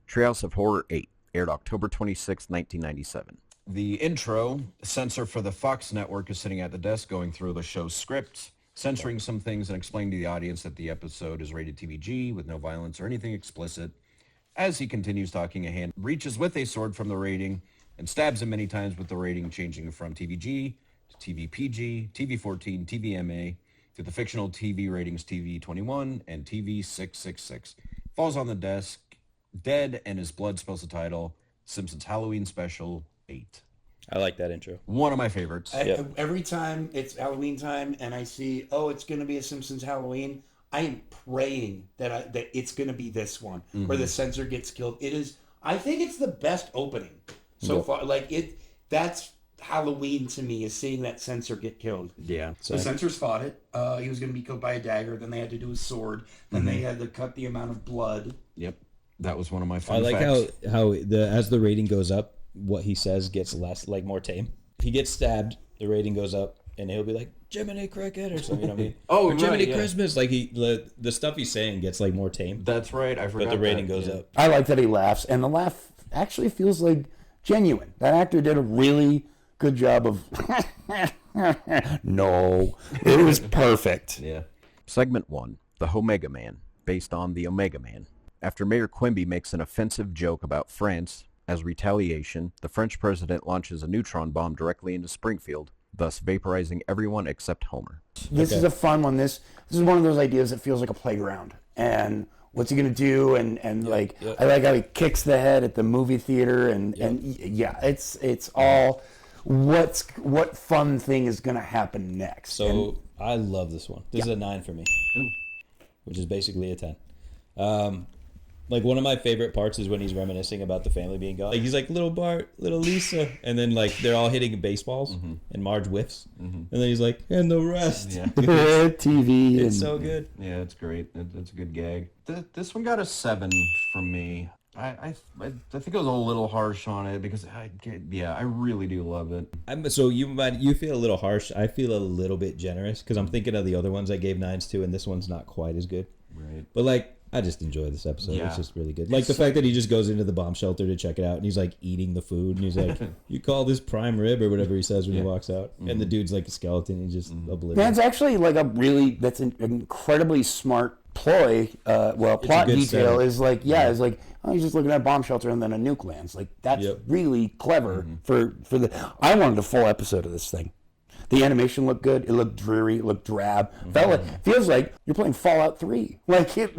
Treehouse of Horror 8 aired October 26, 1997. The intro, censor for the Fox network, is sitting at the desk going through the show's script, censoring some things and explaining to the audience that the episode is rated TVG with no violence or anything explicit. As he continues talking, a hand reaches with a sword from the rating and stabs him many times with the rating changing from TVG to TVPG, TV14, TVMA, to the fictional TV ratings TV21 and TV666. Falls on the desk, dead, and his blood spells the title, Simpsons Halloween Special 8. I like that intro. One of my favorites. Every time it's Halloween time and I see, it's going to be a Simpsons Halloween, I am praying that it's going to be this one where the censor gets killed. It is. I think it's the best opening so far. Like that's Halloween to me, is seeing that censor get killed. Yeah. The censors fought it. He was going to be killed by a dagger. Then they had to do a sword. Then they had to cut the amount of blood. Yep. That was one of my fun facts. I like how as the rating goes up, what he says gets less, like more tame. He gets stabbed, the rating goes up, and he'll be like, Jiminy Cricket or something. You know what I mean? Or Jiminy Christmas. Like the stuff he's saying gets like more tame. That's right. I forgot. But the rating goes up. I like that he laughs, and the laugh actually feels like genuine. That actor did a really good job of. No, it was perfect. Yeah. Segment 1, The Omega Man, based on The Omega Man. After Mayor Quimby makes an offensive joke about France, as retaliation, the French president launches a neutron bomb directly into Springfield, thus vaporizing everyone except Homer. This is a fun one. This is one of those ideas that feels like a playground. And what's he gonna do? And I like how he kicks the head at the movie theater. And it's all what fun thing is gonna happen next. So I love this one. This is a 9 for me, which is basically a 10. Like one of my favorite parts is when he's reminiscing about the family being gone. Like he's like, little Bart, little Lisa, and then like they're all hitting baseballs, and Marge whiffs, and then he's like, and the rest. Yeah. TV. It's so good. Yeah, it's great. It's a good gag. This one got a 7 from me. I think it was a little harsh on it because I really do love it. So you feel a little harsh. I feel a little bit generous because I'm thinking of the other ones I gave 9s to, and this one's not quite as good. Right. But like, I just enjoy this episode. Yeah. It's just really good. Like the fact that he just goes into the bomb shelter to check it out, and he's like eating the food, and he's like, "You call this prime rib or whatever he says when he walks out," and the dude's like a skeleton. He's just oblivious. That's actually like that's an incredibly smart ploy. Plot detail setup. is like, is like, he's just looking at a bomb shelter and then a nuke lands. Like that's really clever for the. I wanted a full episode of this thing. The animation looked good. It looked dreary. It looked drab. Feels like you're playing Fallout 3. Like it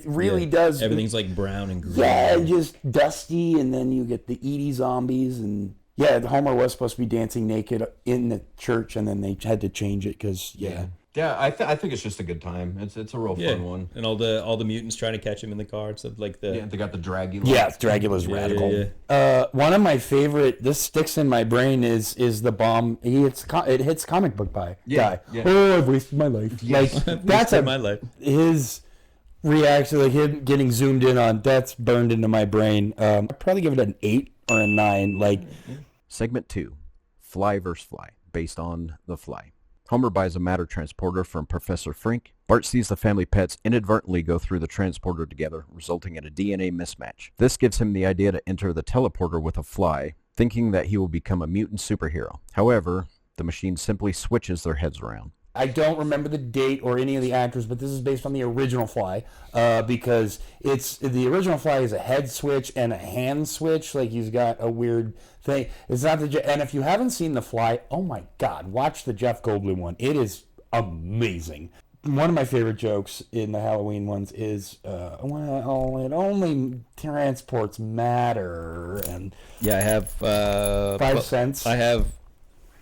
really does. Everything's like brown and green. Yeah, and just dusty, and then you get the Edie zombies, and Homer was supposed to be dancing naked in the church, and then they had to change it because Yeah, I think it's just a good time. It's a real fun one. And all the mutants trying to catch him in the car and stuff like Yeah, they got the Dragula. Yeah, Dragula's radical. One of my favorite, this sticks in my brain, is the bomb. It hits comic book guy. Yeah. Oh, I've wasted my life. Yes. Like that's my life. His reaction, like him getting zoomed in on, that's burned into my brain. I'd probably give it an 8 or a 9. Like Segment 2, Fly vs. Fly, based on The Fly. Homer buys a matter transporter from Professor Frink. Bart sees the family pets inadvertently go through the transporter together, resulting in a DNA mismatch. This gives him the idea to enter the teleporter with a fly, thinking that he will become a mutant superhero. However, the machine simply switches their heads around. I don't remember the date or any of the actors, but this is based on the original Fly, because the original Fly is a head switch and a hand switch. Like he's got a weird thing. It's not and if you haven't seen the Fly, oh my God, watch the Jeff Goldblum one. It is amazing. One of my favorite jokes in the Halloween ones is, well, it only transports matter. And Yeah, I have 5 cents. I have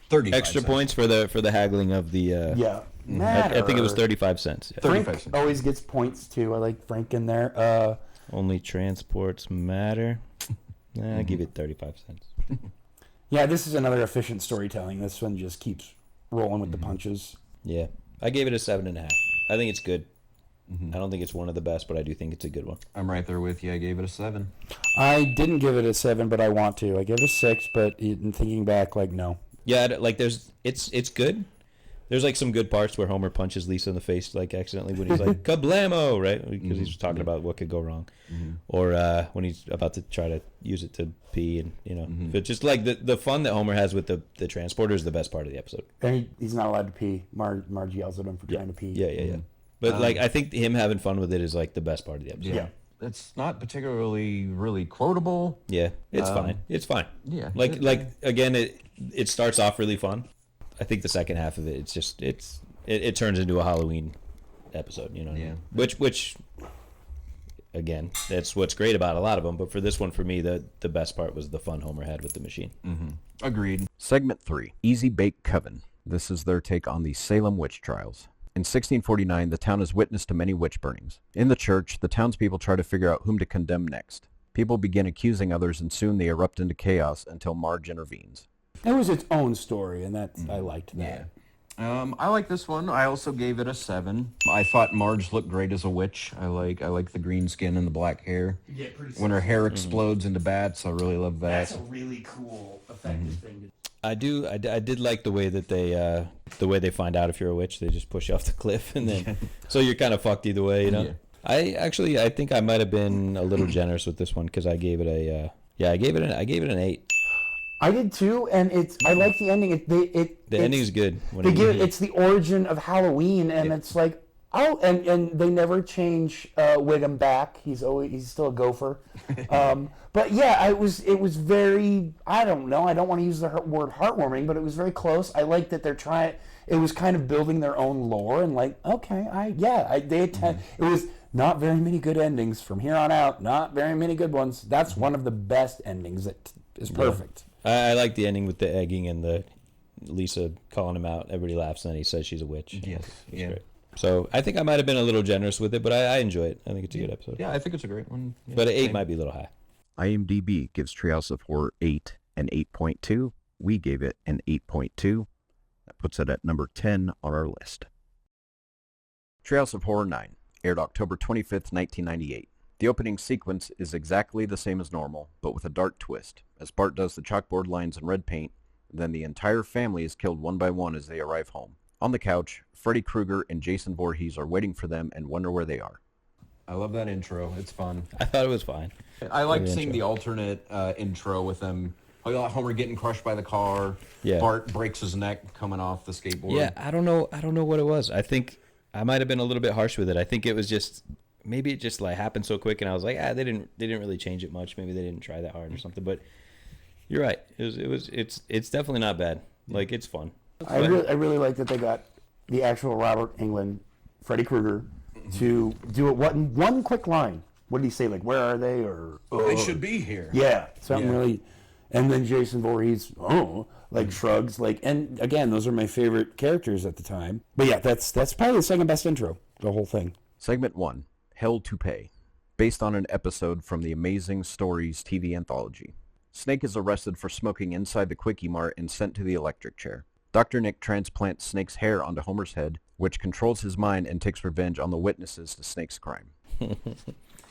35 extra cents. points for the haggling of the. Yeah, I matter. think it was 35 cents. Yeah. 35 Frank cents. always gets points too. I like Frank in there. Only transports matter. I give it 35 cents. Yeah, this is another efficient storytelling. This one just keeps rolling with the punches. Yeah, I gave it a 7.5. I think it's good. I don't think it's one of the best, but I do think it's a good one. I'm right there with you. I gave it a 7. I didn't give it a 7, but I want to. I gave it a 6, but in thinking back, like, no. Yeah, like it's good. There's like some good parts where Homer punches Lisa in the face like accidentally when he's like kablamo, right? Because he's talking about what could go wrong, or when he's about to try to use it to pee, and but just like the fun that Homer has with the transporter is the best part of the episode. And he's not allowed to pee. Marge yells at him for trying to pee. Yeah. But like I think him having fun with it is like the best part of the episode. Yeah. It's not particularly really quotable. Yeah, it's fine. It's fine. Yeah. Like again, it starts off really fun. I think the second half of it, it's just it turns into a Halloween episode, you know. Yeah. Which again, that's what's great about a lot of them. But for this one, for me, the best part was the fun Homer had with the machine. Agreed. Segment 3, Easy Bake Coven. This is their take on the Salem witch trials. In 1649, the town is witness to many witch burnings. In the church, the townspeople try to figure out whom to condemn next. People begin accusing others, and soon they erupt into chaos until Marge intervenes. It was its own story, and I liked that. I like this one. I also gave it a 7. I thought Marge looked great as a witch. I like the green skin and the black hair. Yeah, pretty When her hair explodes into bats, I really love that. That's a really cool, effective thing to do. I did like the way that they find out if you're a witch. They just push you off the cliff, and then so you're kind of fucked either way, you know. Yeah. I think I might have been a little generous with this one because I gave it I gave it an 8. I did too, and I like the ending. The ending is good. They give it's the origin of Halloween, and it's like, oh, and they never change Wiggum back. He's still a gopher. But yeah, it was very, I don't know. I don't want to use the word heartwarming, but it was very close. I like that they're trying. It was kind of building their own lore, and like, okay, it was not very many good endings from here on out. Not very many good ones. That's one of the best endings. That is perfect. I like the ending with the egging and the Lisa calling him out. Everybody laughs, and then he says she's a witch. Yes. It's great. So I think I might have been a little generous with it, but I enjoy it. I think it's a good episode. Yeah, I think it's a great one. Yeah, But an 8 same. might be a little high. IMDb gives Treehouse of Horror 8 and 8.2. We gave it an 8.2. That puts it at number 10 on our list. Treehouse of Horror 9 aired October 25th, 1998. The opening sequence is exactly the same as normal, but with a dark twist, as Bart does the chalkboard lines in red paint, then the entire family is killed one by one as they arrive home. On the couch, Freddy Krueger and Jason Voorhees are waiting for them and wonder where they are. I love that intro. It's fun. I thought it was fine. I like Good seeing intro. the alternate intro with them. Homer getting crushed by the car. Yeah. Bart breaks his neck coming off the skateboard. Yeah, I don't know what it was. I think I might have been a little bit harsh with it. I think it was just maybe it just like happened so quick, and I was like, they didn't really change it much. Maybe they didn't try that hard or something. But you're right. It's definitely not bad. Like it's fun. I really like that they got the actual Robert Englund, Freddy Krueger, to do it. One quick line. What did he say? Like, where are they? Or They should be here. Yeah, something really. And then Jason Voorhees, shrugs, and again, those are my favorite characters at the time. But yeah, that's probably the second best intro, the whole thing. Segment 1, Hell to Pay, based on an episode from the Amazing Stories TV anthology. Snake is arrested for smoking inside the Quickie Mart and sent to the electric chair. Dr. Nick transplants Snake's hair onto Homer's head, which controls his mind and takes revenge on the witnesses to Snake's crime.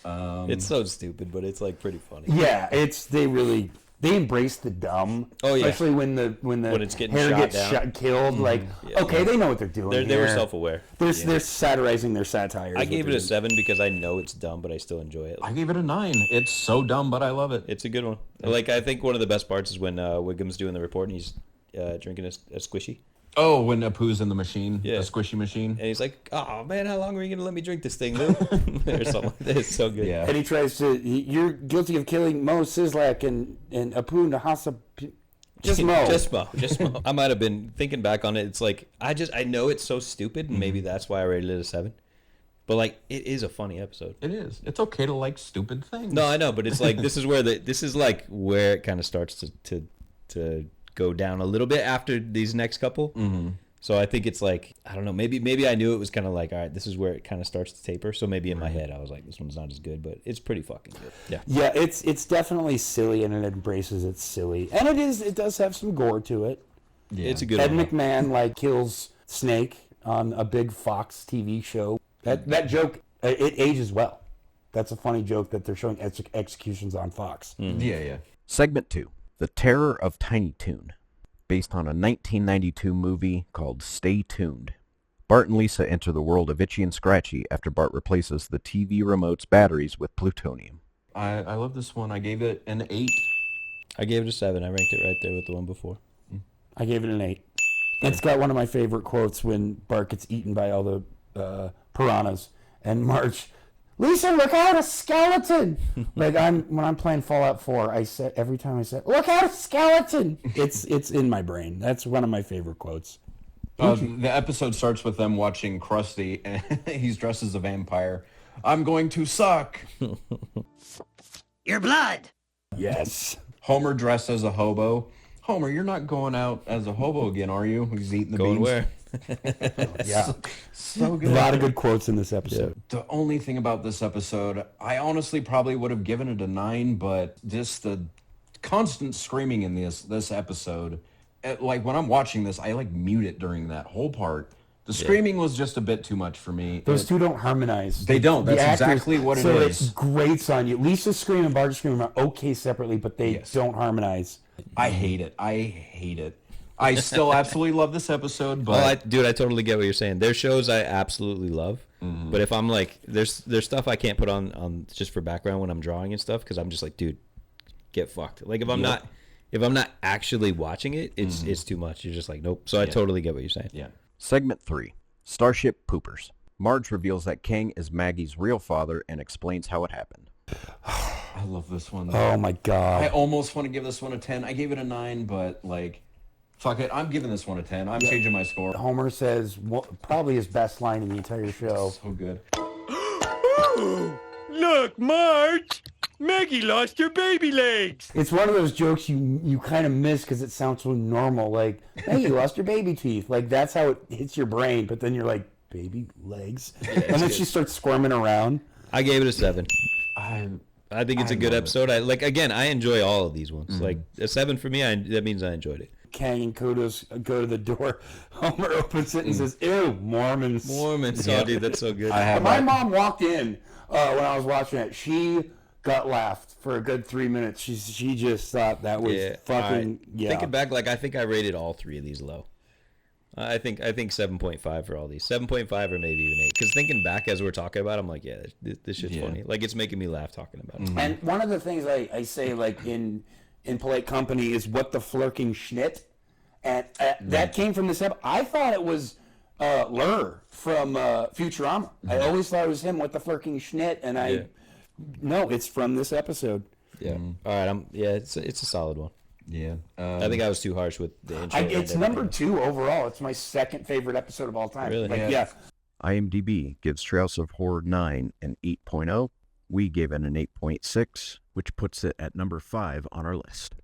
It's so stupid, but it's like pretty funny. Yeah, they embrace the dumb. Oh yeah, especially when it's getting hair shot gets killed. Okay, they know what they're doing. They were self-aware. They're satirizing their satire. I gave it a 7 because I know it's dumb, but I still enjoy it. I gave it a 9. It's so dumb, but I love it. It's a good one. Like, I think one of the best parts is when Wiggum's doing the report and he's drinking a squishy. Oh, when Apu's in the machine, Yeah. the squishy machine. And he's like, oh, man, how long are you going to let me drink this thing, Lou? Or something like that. It's so good. Yeah. And he tries to. You're guilty of killing Mo Sislak and Apu Nahasa. Just Mo. Just Mo. I might have been thinking back on it. It's like, I know it's so stupid, and maybe that's why I rated it a 7. But, like, it is a funny episode. It is. It's okay to like stupid things. No, I know, but it's like, this is where it kind of starts to go down a little bit after these next couple. Mm-hmm. So I think it's like, I don't know, maybe I knew it was kind of like, all right, this is where it kind of starts to taper. So maybe in my head I was like, this one's not as good, but it's pretty fucking good. Yeah. Yeah, it's definitely silly, and it embraces its silly, and it does have some gore to it. Yeah. It's a good Ed one. McMahon kills Snake on a big Fox TV show. That joke, it ages well. That's a funny joke that they're showing executions on Fox. Mm-hmm. Yeah. Segment 2, The Terror of Tiny Toon, based on a 1992 movie called Stay Tuned. Bart and Lisa enter the world of Itchy and Scratchy after Bart replaces the TV remote's batteries with plutonium. I love this one. I gave it an 8. I gave it a 7. I ranked it right there with the one before. I gave it an 8. It's got one of my favorite quotes when Bart gets eaten by all the piranhas, and Marge, Lisa, look out, a skeleton! When I'm playing Fallout 4, every time I say, look out, a skeleton! It's in my brain. That's one of my favorite quotes. The episode starts with them watching Krusty, and he's dressed as a vampire. I'm going to suck. Your blood. Yes. Homer dressed as a hobo. Homer, you're not going out as a hobo again, are you? He's eating the Going beans. where? Yeah. So A good. lot of good quotes in this episode. The only thing about this episode, I honestly probably would have given it a 9, but just the constant screaming in this episode, like when I'm watching this, I mute it during that whole part. The screaming was just a bit too much for me. Those two don't harmonize. They don't. The That's actors- exactly what it so is. it grates on you. Lisa's scream and Bart's scream are okay separately, but they don't harmonize. I hate it. I still absolutely love this episode, but I totally get what you're saying. There's shows I absolutely love, but if I'm like, there's stuff I can't put on just for background when I'm drawing and stuff, because I'm just like, dude, get fucked. Like if I'm not actually watching it, it's too much. You're just like, nope. So I totally get what you're saying. yeah. Segment 3, Starship Poopers. Marge reveals that King is Maggie's real father and explains how it happened. I love this one. Oh my I god. almost want to give this one a 10. I gave it a 9, but fuck it. I'm giving this one a 10. I'm changing my score. Homer says probably his best line in the entire show. So good. Look, Marge! Maggie lost her baby legs! It's one of those jokes you kind of miss because it sounds so normal. Like, hey, you lost your baby teeth. Like, that's how it hits your brain. But then you're like, baby legs? And then she starts squirming around. I gave it a 7. I I think it's a good episode. I enjoy all of these ones. Like a 7 for me, that means I enjoyed it. Kang and Kodos go to the door. Homer opens it and says, ew, Mormons. Mormons. Oh, dude, that's so good. My mom walked in when I was watching it. She got laughed for a good 3 minutes. She just thought that was fucking, Thinking back, I think I rated all 3 of these low. I think 7.5 for all these. 7.5 or maybe even 8. Because thinking back as we're talking about it, I'm like, yeah, this shit's funny. Like, it's making me laugh talking about it. And one of the things I say, in polite company, is what the flirking schnit. And that came from this episode. I thought it was Lur from Futurama. I always thought it was him, what the flirking schnit. And no, it's from this episode. Yeah. All right. It's a solid one. Yeah. I think I was too harsh with the intro. It's number 2 overall. It's my second favorite episode of all time. Really? Yeah. IMDb gives Treehouse of Horror 9 an 8.0. We gave it an 8.6, which puts it at number 5 on our list.